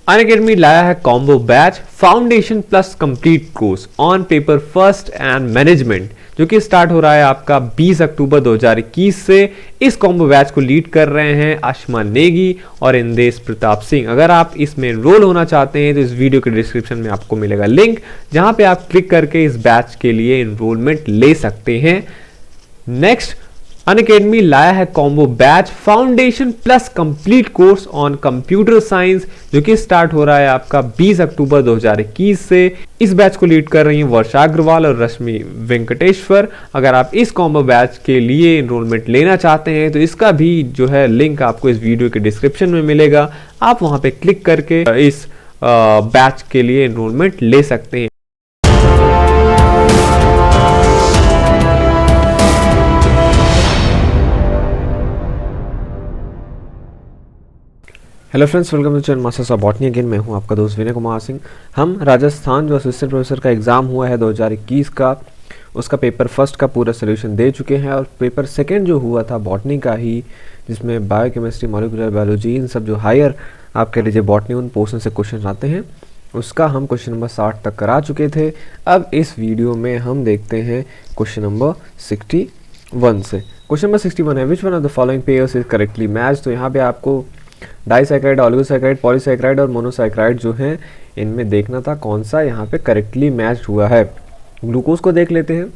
Unacademy लाया है combo batch foundation plus complete course on paper first and management, जो कि स्टार्ट हो रहा है आपका 20 अक्टूबर 2021 से। इस कॉम्बो बैच को लीड कर रहे हैं आशमा नेगी और इंदेश प्रताप सिंह। अगर आप इसमें एनरोल होना चाहते हैं तो इस वीडियो के डिस्क्रिप्शन में आपको मिलेगा लिंक, जहां पे आप क्लिक करके इस बैच के लिए एनरोलमेंट ले सकते हैं। नेक्स्ट, अनअकैडमी लाया है combo batch foundation plus complete course on computer science, जो कि स्टार्ट हो रहा है आपका 20 अक्टूबर 2021 से। इस बैच को लीड कर रही हैं वर्षा अग्रवाल और रश्मि वेंकटेश्वर। अगर आप इस कॉम्बो बैच के लिए एनरोलमेंट लेना चाहते हैं तो इसका भी जो है लिंक आपको इस वीडियो के डिस्क्रिप्शन में मिलेगा। आप वहां पे क्लिक करके इस बैच के लिए एनरोलमेंट ले सकते हैं। Hello friends, welcome to channel masters of botany. Again मैं हूं आपका दोस्त विनय कुमार सिंह। हम राजस्थान जो असिस्टेंट प्रोफेसर का एग्ज़ाम हुआ है 2021 का, उसका पेपर फर्स्ट का पूरा सोल्यूशन दे चुके हैं। और पेपर सेकंड जो हुआ था बॉटनी का ही, जिसमें बायोकेमिस्ट्री, मॉलिक्यूलर बायोलॉजी, इन सब जो हायर आप कह लीजिए बॉटनी उन पोर्शन से क्वेश्चन आते हैं, उसका हम क्वेश्चन नंबर 60 तक करा चुके थे। अब इस वीडियो में हम देखते हैं क्वेश्चन नंबर 61 से। क्वेश्चन नंबर 61 है, विच one of the following pairs is correctly match. तो यहाँ पे आपको डाइसैकेराइड, ऑलिगोसैकेराइड, पॉलीसैकेराइड और मोनोसैकेराइड जो हैं, इनमें देखना था कौन सा यहाँ पे करेक्टली मैच हुआ है। ग्लूकोज को देख लेते हैं।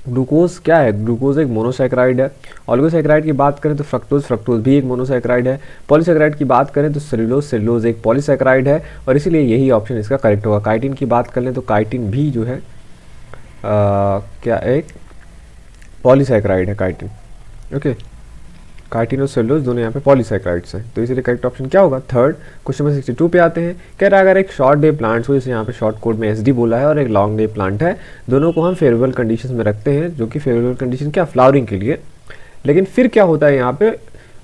ग्लूकोज क्या है? ग्लूकोज एक मोनोसैकेराइड है। ऑलिगोसैकेराइड की बात करें तो फ्रक्टोज भी एक मोनोसैकेराइड है। पॉलीसैकेराइड की बात करें तो सेलुलोज एक पॉलीसैकेराइड है, और इसीलिए यही ऑप्शन इसका करेक्ट होगा। काइटिन की बात कर लें तो काइटिन भी जो है क्या एक पॉलीसैकेराइड है काइटिन। ओके, काइटिन और सेलुलोज दोनों यहाँ पे पॉलीसैकेराइड्स हैं, तो इसलिए करेक्ट ऑप्शन क्या होगा? थर्ड। क्वेश्चन नंबर 62 पे आते हैं। कह रहा है अगर एक शॉर्ट डे प्लांट हो, जैसे यहाँ पे शॉर्ट कोड में एसडी बोला है, और एक लॉन्ग डे प्लांट है, दोनों को हम फेवरेबल कंडीशंस में रखते हैं, जो कि फेवरेबल कंडीशन क्या? फ्लावरिंग के लिए। लेकिन फिर क्या होता है यहाँ पे,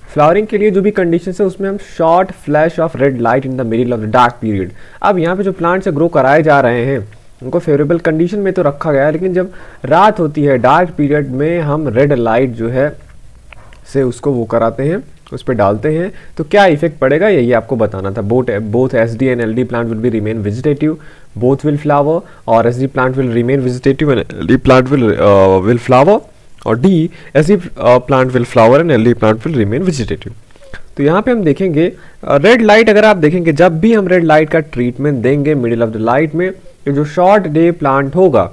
फ्लावरिंग के लिए जो भी कंडीशन है उसमें हम short flash of red light in the middle of the dark period. अब यहाँ पे जो प्लांट्स ग्रो कराए जा रहे हैं उनको फेवरेबल कंडीशन में तो रखा गया है, लेकिन जब रात होती है डार्क पीरियड में हम रेड लाइट जो है से उसको वो कराते हैं, उस पर डालते हैं, तो क्या इफेक्ट पड़ेगा यही आपको बताना था। Both SD and LD plant will be remain vegetative, both will flower, और SD plant will remain vegetative and LD plant will flower, और the SD plant will flower and LD plant will remain vegetative. तो यहाँ पे हम देखेंगे red light, अगर आप देखेंगे जब भी हम रेड लाइट का ट्रीटमेंट देंगे मिडिल ऑफ द लाइट में, तो जो शॉर्ट डे प्लांट होगा,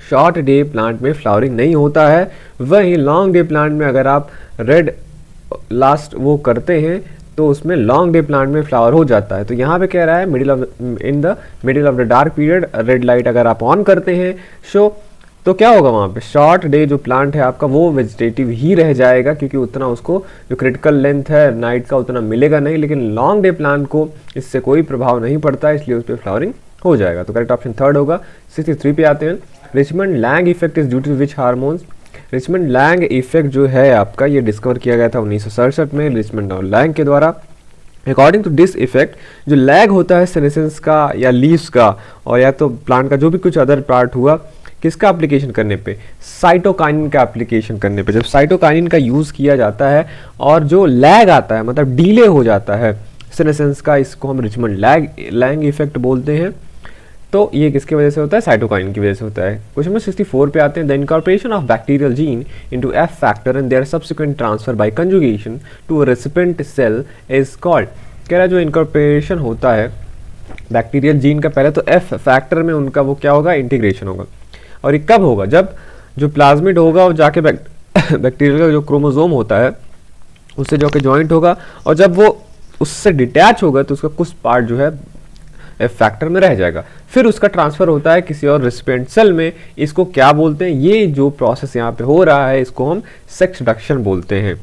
शॉर्ट डे प्लांट में फ्लावरिंग नहीं होता है। वहीं लॉन्ग डे प्लांट में अगर आप रेड लास्ट वो करते हैं तो उसमें लॉन्ग डे प्लांट में फ्लावर हो जाता है। तो यहाँ पे कह रहा है in the middle of the dark period red light अगर आप ऑन करते हैं तो क्या होगा वहाँ पे? शॉर्ट डे जो प्लांट है आपका वो वेजिटेटिव ही रह जाएगा, क्योंकि उतना उसको जो क्रिटिकल लेंथ है नाइट का उतना मिलेगा नहीं। लेकिन लॉन्ग डे प्लांट को इससे कोई प्रभाव नहीं पड़ता, इसलिए उस पर फ्लावरिंग हो जाएगा। तो करेक्ट ऑप्शन थर्ड होगा। 63 पे आते हैं। Richmond Lang effect is due to which hormones. Richmond Lang effect जो है आपका, ये डिस्कवर किया गया था 1967 में रिचमंड और लैंग के द्वारा। अकॉर्डिंग टू दिस इफेक्ट, जो लैग होता है सेनेसेंस का या लीव्स का, और या तो प्लांट का जो भी कुछ अदर पार्ट हुआ, किसका एप्लीकेशन करने पे? साइटोकाइनिन का एप्लीकेशन करने पे। जब साइटोकाइनिन का यूज़ किया जाता है और जो लैग आता है, मतलब डिले हो जाता है सेनेसेंस का, इसको हम रिचमंड लैंग इफेक्ट बोलते हैं। तो ये किसकी वजह से होता है? साइटोकाइनिन की वजह से होता है। क्वेश्चन नंबर 64 पे आते हैं। The incorporation of bacterial gene into F factor and their subsequent transfer by conjugation to a recipient cell is called. कह रहा है जो इनकॉर्पोरेशन होता है बैक्टीरियल जीन का, पहले तो एफ फैक्टर में उनका वो क्या होगा? इंटीग्रेशन होगा। और ये कब होगा? जब जो प्लाज्मिड होगा वो जाके बैक्टीरियल का जो क्रोमोसोम होता है उससे जाके ज्वाइंट होगा, और जब वो उससे डिटैच होगा तो उसका कुछ पार्ट जो है एफ फैक्टर में रह जाएगा। फिर उसका ट्रांसफर होता है किसी और रेसिपिएंट सेल में। इसको क्या बोलते हैं? ये जो प्रोसेस यहाँ पे हो रहा है इसको हम सेक्स रिडक्शन बोलते हैं।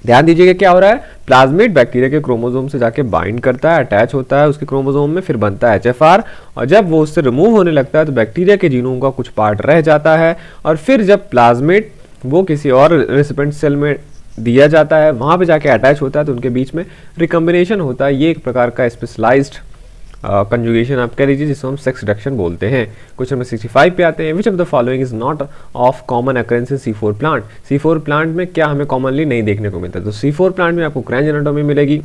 ध्यान दीजिएगा क्या हो रहा है? प्लाज्मिड बैक्टीरिया के क्रोमोसोम से जाके बाइंड करता है, अटैच होता है उसके क्रोमोसोम में, फिर बनता है एचएफआर, और जब वो उससे रिमूव होने लगता है तो बैक्टीरिया के जीनोम का कुछ पार्ट रह जाता है, और फिर जब प्लाज्मिड वो किसी और रेसिपिएंट सेल में दिया जाता है, वहां पे जाके अटैच होता है, तो उनके बीच में रिकम्बिनेशन होता है। ये एक प्रकार का स्पेशलाइज्ड कंजुगेशन आप कह लीजिए, जिसको हम सेक्स रिडक्शन बोलते हैं। क्वेश्चन नंबर 65 पे आते हैं। Which of the following is not of common occurrence in C4 plant. C4 plant में क्या हमें कॉमनली नहीं देखने को मिलता? तो C4 प्लांट में आपको क्रैंज एनाटोमी मिलेगी,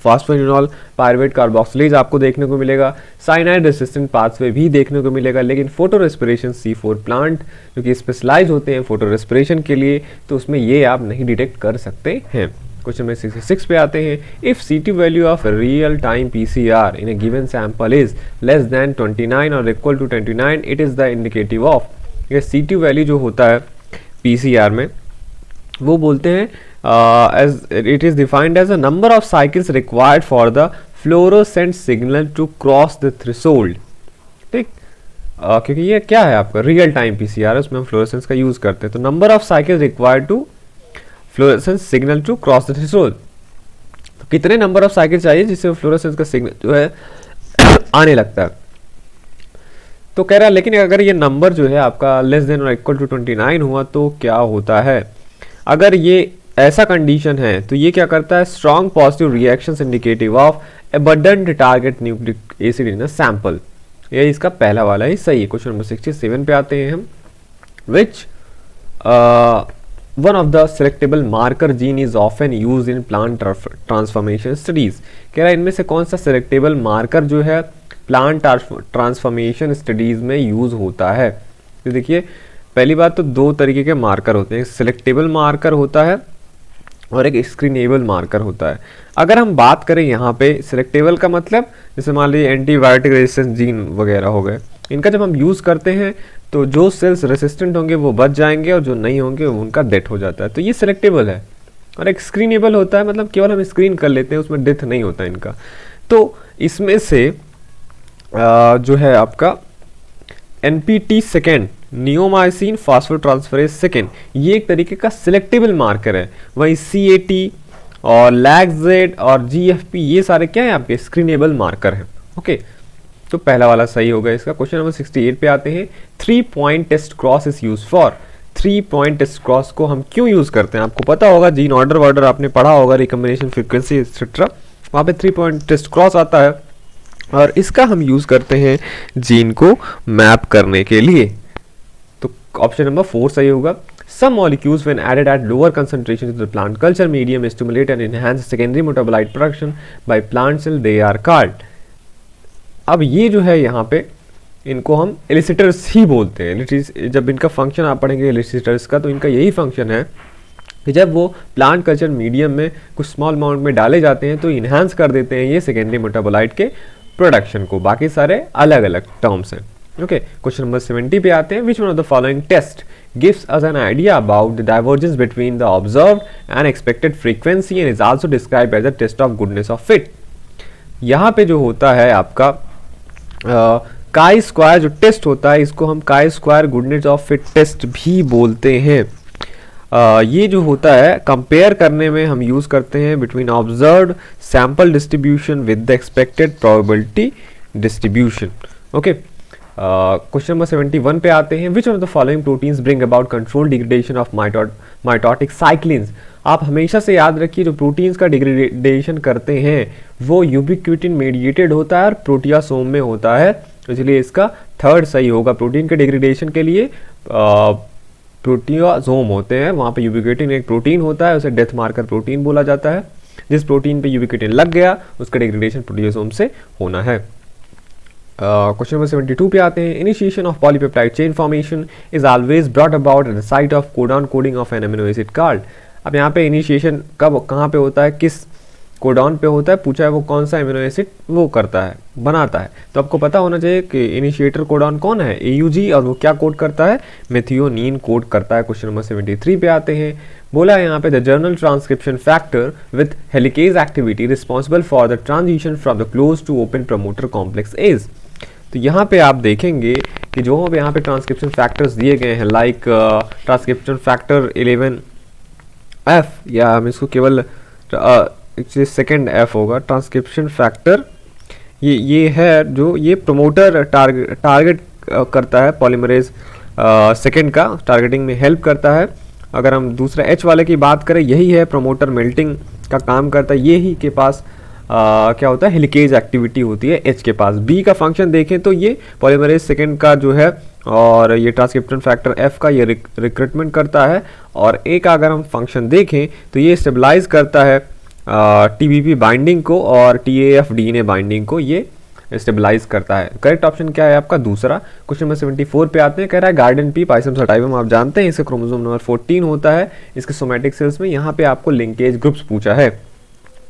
फॉस्फोनिनॉल पायरुवेट कार्बोक्सिलेज आपको देखने को मिलेगा, साइनाइड रेसिस्टेंट पाथवे भी देखने को मिलेगा। लेकिन फोटो रेस्पिरेशन C4 प्लांट जो कि स्पेशलाइज होते हैं फोटो रेस्पिरेशन के लिए, तो उसमें ये आप नहीं डिटेक्ट कर सकते हैं। क्वेश्चन नंबर 66 पे आते हैं, if CT value of real time PCR in a given sample is less than 29 और equal to 29, it is the indicative of. ये CT वैल्यू जो होता है PCR में, वो बोलते हैं as it is defined as a number of cycles required for the fluorescent signal to cross the threshold। ठीक, क्योंकि ये क्या है आपका रियल टाइम PCR, उसमें हम फ्लोरेसेंस का यूज करते हैं, तो number of cycles required to fluorescence signal to cross the threshold, तो कितने नंबर ऑफ साइकिल चाहिए जिससे फ्लोरेसेंस का सिग्नल जो है आने लगता है। तो कह रहा है लेकिन अगर ये नंबर जो है आपका लेस देन और इक्वल टू 29 हुआ तो क्या होता है। अगर ये ऐसा कंडीशन है तो ये क्या करता है, strong positive reactions indicative of abundant target nucleic acid in a sample. ये इसका पहला वाला ही सही है। क्वेश्चन नंबर 67 पे आते हैं हम, विच one of the selectable marker gene is often use in plant transformation studies. कह रहा है इनमें से कौन सा सेलेक्टेबल मार्कर जो है प्लांट ट्रांसफॉर्मेशन स्टडीज में यूज होता है। तो देखिए पहली बात तो दो तरीके के मार्कर होते हैं, सिलेक्टेबल मार्कर होता है और एक स्क्रीनेबल मार्कर होता है। अगर हम बात करें यहाँ पे सिलेक्टेबल का मतलब जैसे मान लीजिए एंटीबायोटिक रेजिस्टेंस जीन वगैरह हो गए, इनका जब हम यूज़ करते हैं तो जो सेल्स रेसिस्टेंट होंगे वो बच जाएंगे और जो नहीं होंगे उनका डेथ हो जाता है, तो ये सिलेक्टेबल है। और एक स्क्रीनेबल होता है मतलब केवल हम स्क्रीन कर लेते हैं, उसमें डेथ नहीं होता इनका। तो इसमें से जो है आपका NPT सेकेंड नियोमाइसिन फॉस्फोट्रांसफरेज सेकेंड, ये एक तरीके का सिलेक्टेबल मार्कर है। वहीं CAT और लैक्जेड और GFP ये सारे क्या है आपके स्क्रीनेबल मार्कर हैं। ओके, तो पहला वाला सही होगा इसका। क्वेश्चन नंबर 68 पे आते हैं, 3 point test cross is use for. 3 point test cross को हम क्यों यूज करते हैं, आपको पता होगा, जीन ऑर्डर आपने पढ़ा होगा, रिकम्बिनेशन फ्रीक्वेंसी एक्सेट्रा, वहाँ पे 3 पॉइंट टेस्ट क्रॉस आता है और इसका हम यूज करते हैं जीन को मैप करने के लिए। तो ऑप्शन नंबर 4 सही होगा। Some molecules when added at lower concentration to the plant culture medium stimulate and enhance secondary metabolite production by plant cell, they are called। अब ये जो है यहाँ पे इनको हम एलिसिटर्स ही बोलते हैं। जब इनका फंक्शन आप पढ़ेंगे एलिसिटर्स का, तो इनका यही फंक्शन है कि जब वो प्लांट कल्चर मीडियम में कुछ स्मॉल अमाउंट में डाले जाते हैं तो इन्हांस कर देते हैं ये सेकेंडरी मेटाबोलाइट के प्रोडक्शन को। बाकी सारे अलग अलग टर्म्स हैं। ओके, क्वेश्चन नंबर 70 पे आते हैं, which one of the following test gives us an idea about the divergence between the observed and expected frequency and is also described as a test of goodness of fit। यहाँ पे जो होता है आपका chi square जो test होता है, इसको हम chi square goodness of fit test भी बोलते हैं। ये जो होता है कंपेयर करने में हम यूज करते हैं between observed sample distribution with the expected probability distribution. Okay, question number 71 पे आते हैं, which of the following proteins bring about control degradation of mitotic cyclins. आप हमेशा से याद रखिए जो प्रोटीन्स का डिग्रेडेशन करते हैं वो यूबिक्विटिन मेडिएटेड होता है और प्रोटियासोम में होता है, इसलिए इसका 3rd सही होगा। प्रोटीन के डिग्रेडेशन के लिए प्रोटियासोम होते हैं, वहाँ पे यूबिक्विटिन एक प्रोटीन होता है, उसे डेथ मार्कर प्रोटीन बोला जाता है। जिस प्रोटीन पे यूबिक्विटिन लग गया उसका डिग्रेडेशन प्रोटियासोम से होना है। क्वेश्चन नंबर 72 पे आते हैं, initiation of polypeptide chain formation is always brought about at the site of codon coding of an amino acid called. अब यहाँ पे इनिशिएशन कब कहाँ पे होता है, किस कोडॉन पे होता है, पूछा है वो कौन सा अमीनो एसिड वो करता है बनाता है। तो आपको पता होना चाहिए कि इनिशिएटर कोडॉन कौन है, AUG, और वो क्या कोड करता है, मेथियोनीन कोड करता है। क्वेश्चन नंबर 73 पे आते हैं, बोला है यहाँ पे the general transcription factor with helicase activity responsible for the transition from the close to open promoter complex is. तो यहाँ पे आप देखेंगे कि जो यहाँ पे ट्रांसक्रिप्शन फैक्टर्स दिए गए हैं, लाइक ट्रांसक्रिप्शन फैक्टर 11F, या हम इसको केवल सेकेंड F होगा, ट्रांसक्रिप्शन फैक्टर ये है जो ये प्रमोटर टारगेट करता है, पॉलीमरेज सेकेंड का टारगेटिंग में हेल्प करता है। अगर हम दूसरा H वाले की बात करें, यही है प्रमोटर मेल्टिंग का काम करता है, यही के पास क्या होता है, हेलिकेज एक्टिविटी होती है H के पास। B का फंक्शन देखें तो ये पॉलीमरेज सेकेंड का जो है, और ये ट्रांसक्रिप्शन फैक्टर F का ये रिक्रूटमेंट करता है। और A का अगर हम फंक्शन देखें तो ये स्टेबलाइज करता है TBP बाइंडिंग को और TAF DNA बाइंडिंग को ये स्टेबलाइज करता है। करेक्ट ऑप्शन क्या है आपका दूसरा। क्वेश्चन नंबर 74 पे आते हैं, कह रहा है गार्डन पी पाइसम सटाइवम आप जानते हैं इसका क्रोमोसोम नंबर 14 होता है इसके सोमैटिक सेल्स में। यहाँ पे आपको लिंकेज ग्रुप्स पूछा है,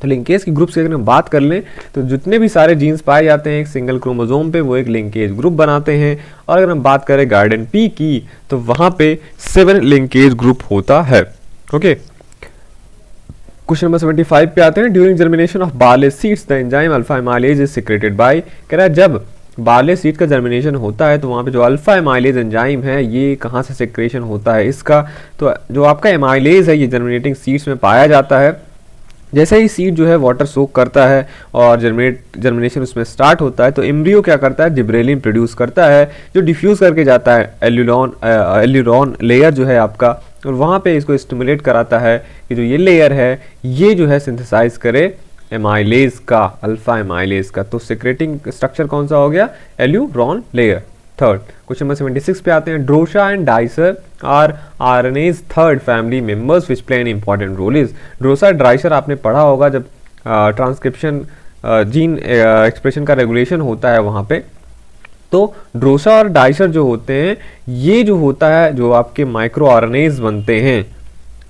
तो लिंकेज की ग्रुप्स की अगर हम बात कर लें तो जितने भी सारे जीन्स पाए जाते हैं एक सिंगल क्रोमोसोम पे वो एक लिंकेज ग्रुप बनाते हैं। और अगर हम बात करें गार्डन पी की तो वहां पे 7 लिंकेज ग्रुप होता है। ओके, क्वेश्चन नंबर 75 पे आते हैं, during germination of barley seeds the enzyme alpha amylase is secreted by. कह रहा है जब बार्ले सीड का जर्मिनेशन होता है तो वहाँ पे जो अल्फा एमाइलेज एंजाइम है ये कहाँ से सिक्रेशन होता है इसका, तो जो आपका एमाइलेज है ये जर्मिनेटिंग सीड्स में पाया जाता है। जैसे ही सीड जो है वाटर सोक करता है और जर्मिनेशन उसमें स्टार्ट होता है तो एम्ब्रियो क्या करता है, जिब्रेलिन प्रोड्यूस करता है जो डिफ्यूज करके जाता है एल्यूरॉन लेयर जो है आपका, और वहाँ पे इसको स्टिमुलेट कराता है कि जो ये लेयर है ये जो है सिंथेसाइज करे एमाइलेज का, अल्फा एमाइलेज का। तो सिक्रेटिंग स्ट्रक्चर कौन सा हो गया, aleurone layer. Third question number 76 पे आते हैं, Drosha and Dicer are RNases third family members which play an important role is. Drosha Dicer आपने पढ़ा होगा जब ट्रांसक्रिप्शन जीन एक्सप्रेशन का रेगुलेशन होता है वहाँ पे, तो ड्रोसा और डाइसर जो होते हैं ये जो होता है जो आपके माइक्रो आरएनएज बनते हैं,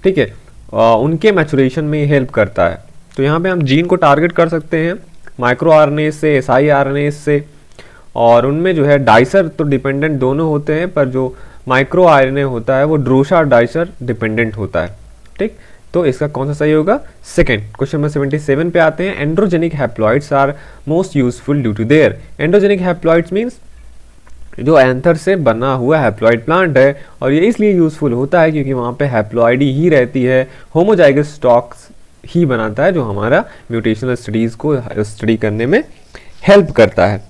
ठीक है, उनके मैचुरेशन में हेल्प करता है। तो यहाँ पे हम जीन को टारगेट कर सकते हैं माइक्रो आरएनएज से, एसआई आरएनएज से, और उनमें जो है डाइसर तो डिपेंडेंट दोनों होते हैं पर जो माइक्रो आरएनए होता है वो ड्रोसा और डाइसर डिपेंडेंट होता है। ठीक, तो इसका कौन सा सही होगा, सेकंड। क्वेश्चन नंबर 77 पे आते हैं, androgenic haploids are most useful due to their. Androgenic haploids means जो एंथर से बना हुआ हैप्लॉइड प्लांट है, और ये इसलिए यूजफुल होता है क्योंकि वहाँ पे हैप्लॉइड ही रहती है, होमोजाइगस स्टॉक्स ही बनाता है जो हमारा म्यूटेशनल स्टडीज को स्टडी करने में हेल्प करता है।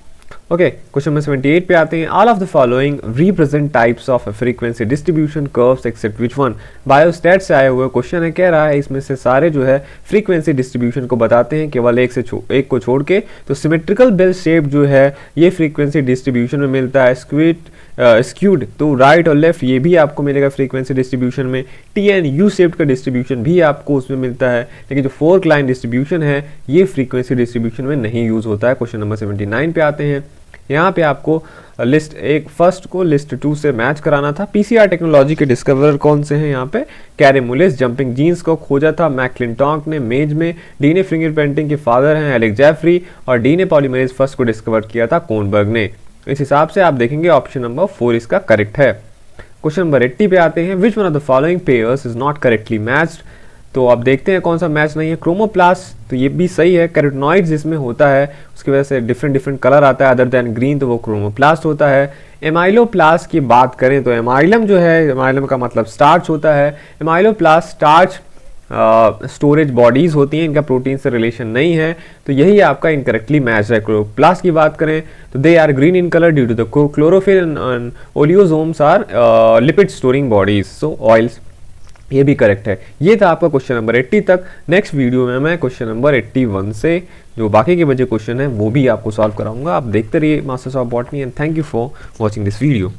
ओके, क्वेश्चन नंबर 78 पे आते हैं, all of the following represent types of frequency distribution curves except which one. Biostat से आया हुआ क्वेश्चन है, कह रहा है इसमें से सारे जो है फ्रीक्वेंसी डिस्ट्रीब्यूशन को बताते हैं केवल एक को छोड़ के। तो सिमेट्रिकल बेल शेप जो है ये फ्रीक्वेंसी डिस्ट्रीब्यूशन में मिलता है, स्क्यूड तो राइट और लेफ्ट ये भी आपको मिलेगा फ्रीक्वेंसी डिस्ट्रीब्यूशन में, टी एंड यू शेप्ड का डिस्ट्रीब्यूशन भी आपको उसमें मिलता है, लेकिन जो फोर्क लाइन डिस्ट्रीब्यूशन है ये फ्रीक्वेंसी डिस्ट्रीब्यूशन में नहीं यूज होता है। क्वेश्चन नंबर 79 पे आते हैं, यहाँ पे आपको लिस्ट एक फर्स्ट को लिस्ट 2 से मैच कराना था। पीसीआर टेक्नोलॉजी के डिस्कवरर कौन से हैं, यहाँ पे कैरेमुलिस जंपिंग जीन्स को खोजा था मैकक्लिंटॉक ने मेज में, डीएनए फिंगरप्रिंटिंग के फादर हैं एलेक्स जेफरी, और डीएनए पॉलीमरेज फर्स्ट को डिस्कवर किया था कोनबर्ग ने। इस हिसाब से आप देखेंगे ऑप्शन नंबर 4 इसका करेक्ट है। क्वेश्चन नंबर 80 पे आते हैं, which one of the following pairs is not correctly matched. तो आप देखते हैं कौन सा मैच नहीं है, क्रोमोप्लास्ट तो ये भी सही है, कैरोटिनॉइड्स जिसमें होता है उसकी वजह से डिफरेंट कलर आता है अदर देन ग्रीन, तो वो क्रोमोप्लास्ट होता है। एमाइलोप्लास्ट की बात करें तो एमाइलम जो है, एमाइलम का मतलब स्टार्च होता है, एमाइलोप्लास्ट स्टार्च स्टोरेज बॉडीज होती हैं, इनका प्रोटीन से रिलेशन नहीं है, तो यही आपका इनकरेक्टली मैच है। क्लोरोप्लास्ट की बात करें तो they are green in colour due to the chlorophyll and oleosomes are lipid storing bodies, so oils, ये भी करेक्ट है। ये था आपका क्वेश्चन नंबर 80 तक। नेक्स्ट वीडियो में मैं क्वेश्चन नंबर 81 से जो बाकी के बचे क्वेश्चन हैं वो भी आपको सॉल्व कराऊंगा। आप देखते रहिए masters of botany and thank you for watching this video.